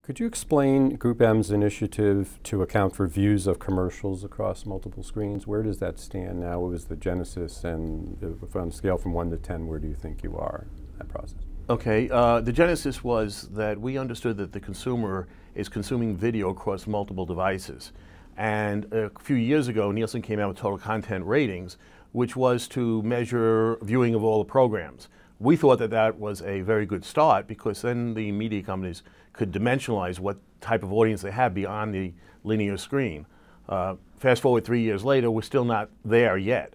Could you explain GroupM's initiative to account for views of commercials across multiple screens? Where does that stand now? What was the genesis, and on a scale from 1 to 10, where do you think you are in that process? Okay, the genesis was that we understood that the consumer is consuming video across multiple devices. And a few years ago, Nielsen came out with total content ratings, which was to measure viewing of all the programs. We thought that that was a very good start, because then the media companies could dimensionalize what type of audience they have beyond the linear screen. Fast forward 3 years later, we're still not there yet.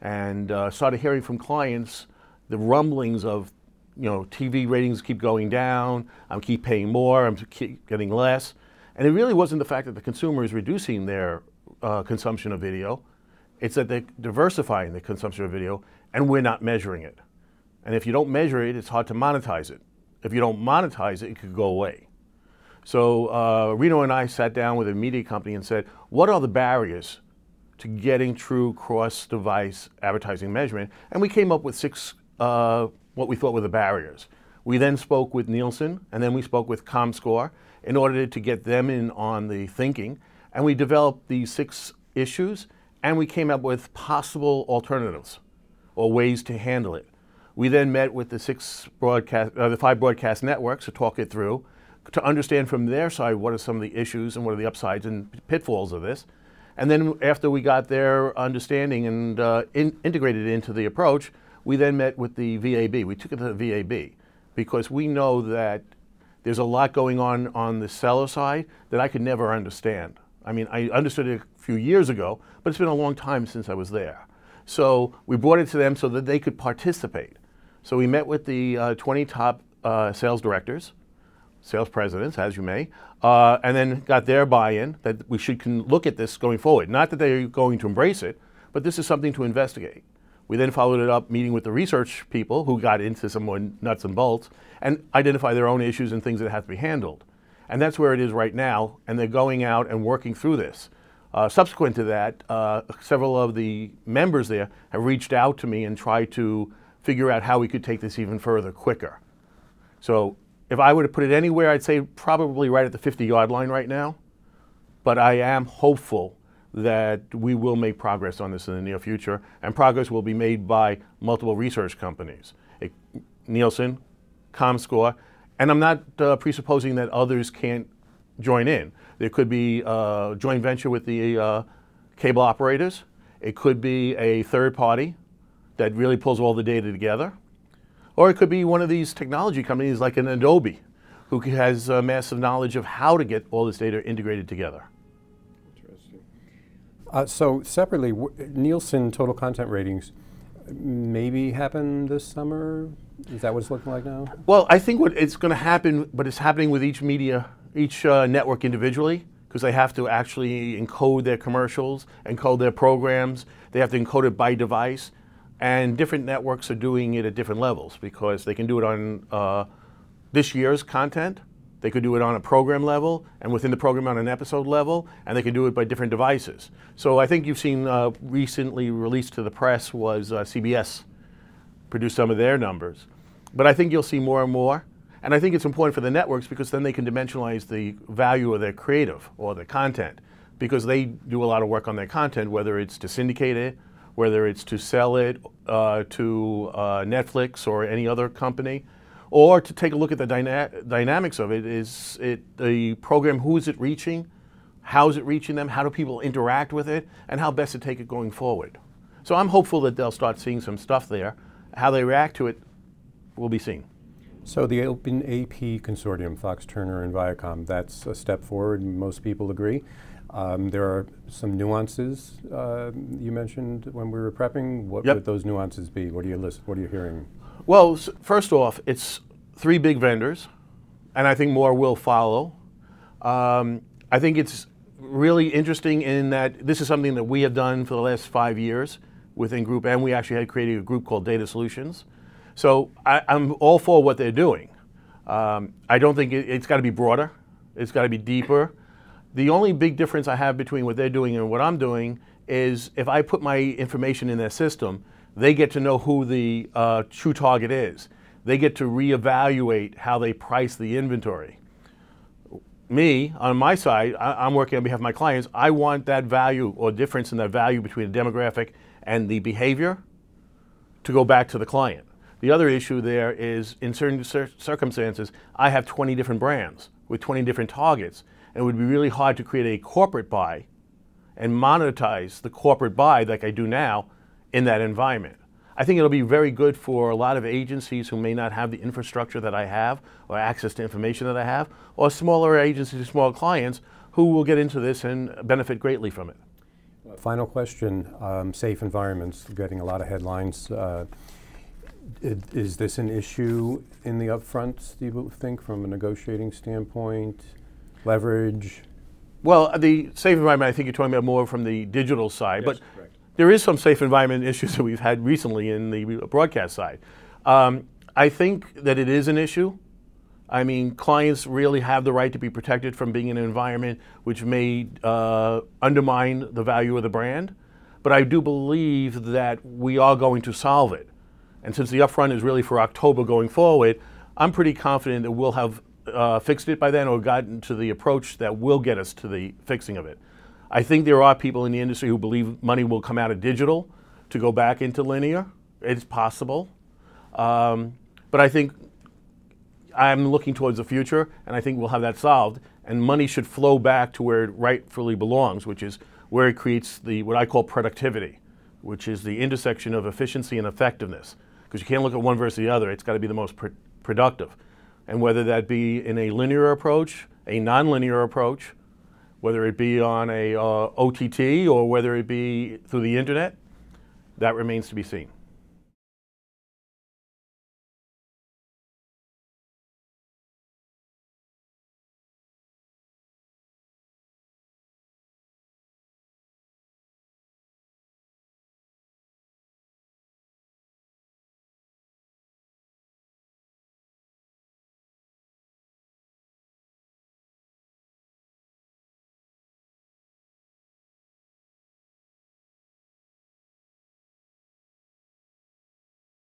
And started hearing from clients the rumblings of, TV ratings keep going down, I keep paying more, I'm keep getting less. And it really wasn't the fact that the consumer is reducing their consumption of video. It's that they're diversifying the consumption of video, and we're not measuring it. And if you don't measure it, it's hard to monetize it. If you don't monetize it, it could go away. So Reno and I sat down with a media company and said, what are the barriers to getting true cross-device advertising measurement? And we came up with 6 what we thought were the barriers. We then spoke with Nielsen, and then we spoke with ComScore in order to get them in on the thinking. And we developed these 6 issues, and we came up with possible alternatives or ways to handle it. We then met with the 5 broadcast networks to talk it through, to understand from their side what are some of the issues and what are the upsides and pitfalls of this. And then after we got their understanding and integrated it into the approach, we then met with the VAB. We took it to the VAB because we know that there's a lot going on the seller side that I could never understand. I mean, I understood it a few years ago, but it's been a long time since I was there. So we brought it to them so that they could participate. So we met with the 20 top sales directors, sales presidents, as you may, and then got their buy-in that we should look at this going forward. Not that they're going to embrace it, but this is something to investigate. We then followed it up meeting with the research people who got into some more nuts and bolts and identify their own issues and things that have to be handled. And that's where it is right now, and they're going out and working through this. Subsequent to that, several of the members there have reached out to me and tried to figure out how we could take this even further quicker. So if I were to put it anywhere, I'd say probably right at the 50-yard line right now. But I am hopeful that we will make progress on this in the near future, and progress will be made by multiple research companies, Nielsen, ComScore, and I'm not presupposing that others can't join in. There could be a joint venture with the cable operators. It could be a third party that really pulls all the data together. Or it could be one of these technology companies like an Adobe, who has massive knowledge of how to get all this data integrated together. Interesting. So separately, Nielsen total content ratings maybe happen this summer? Is that what it's looking like now? Well, I think what it's going to happen, but it's happening with each network individually, because they have to actually encode their commercials, encode their programs. They have to encode it by device. And different networks are doing it at different levels, because they can do it on this year's content. They could do it on a program level, and within the program on an episode level, and they can do it by different devices. So I think you've seen recently released to the press was CBS produced some of their numbers. But I think you'll see more and more. And I think it's important for the networks, because then they can dimensionalize the value of their creative or their content, because they do a lot of work on their content, whether it's to syndicate it, whether it's to sell it to Netflix or any other company, or to take a look at the dynamics of it. Is it the program, who is it reaching, how is it reaching them, how do people interact with it, and how best to take it going forward. So I'm hopeful that they'll start seeing some stuff there. How they react to it will be seen. So the OpenAP consortium, Fox, Turner, and Viacom, that's a step forward, most people agree. There are some nuances you mentioned when we were prepping. What would those nuances be? What are you hearing? Well, first off, it's 3 big vendors, and I think more will follow. I think it's really interesting in that this is something that we have done for the last 5 years within GroupM. We actually had created a group called Data Solutions. So I'm all for what they're doing. I don't think it's got to be broader. It's got to be deeper. The only big difference I have between what they're doing and what I'm doing is if I put my information in their system, they get to know who the true target is. They get to reevaluate how they price the inventory. me, on my side, I'm working on behalf of my clients, I want that value or difference in that value between the demographic and the behavior to go back to the client. The other issue there is, in certain circumstances, I have 20 different brands with 20 different targets, and it would be really hard to create a corporate buy and monetize the corporate buy like I do now in that environment. I think it'll be very good for a lot of agencies who may not have the infrastructure that I have or access to information that I have, or smaller agencies, small clients who will get into this and benefit greatly from it. Final question, safe environments, getting a lot of headlines. Is this an issue in the upfronts, do you think, from a negotiating standpoint, leverage? Well, the safe environment, I think you're talking about more from the digital side, Yes, but correct. There is some safe environment issues that we've had recently in the broadcast side. I think that it is an issue. I mean, clients really have the right to be protected from being in an environment which may undermine the value of the brand, but I do believe that we are going to solve it. And since the upfront is really for October going forward, I'm pretty confident that we'll have fixed it by then or gotten to the approach that will get us to the fixing of it. I think there are people in the industry who believe money will come out of digital to go back into linear. It's possible. But I think I'm looking towards the future, and I think we'll have that solved, and money should flow back to where it rightfully belongs, which is where it creates the what I call productivity, which is the intersection of efficiency and effectiveness. Because you can't look at one versus the other. It's got to be the most productive. And whether that be in a linear approach, a nonlinear approach, whether it be on a OTT or whether it be through the internet, that remains to be seen.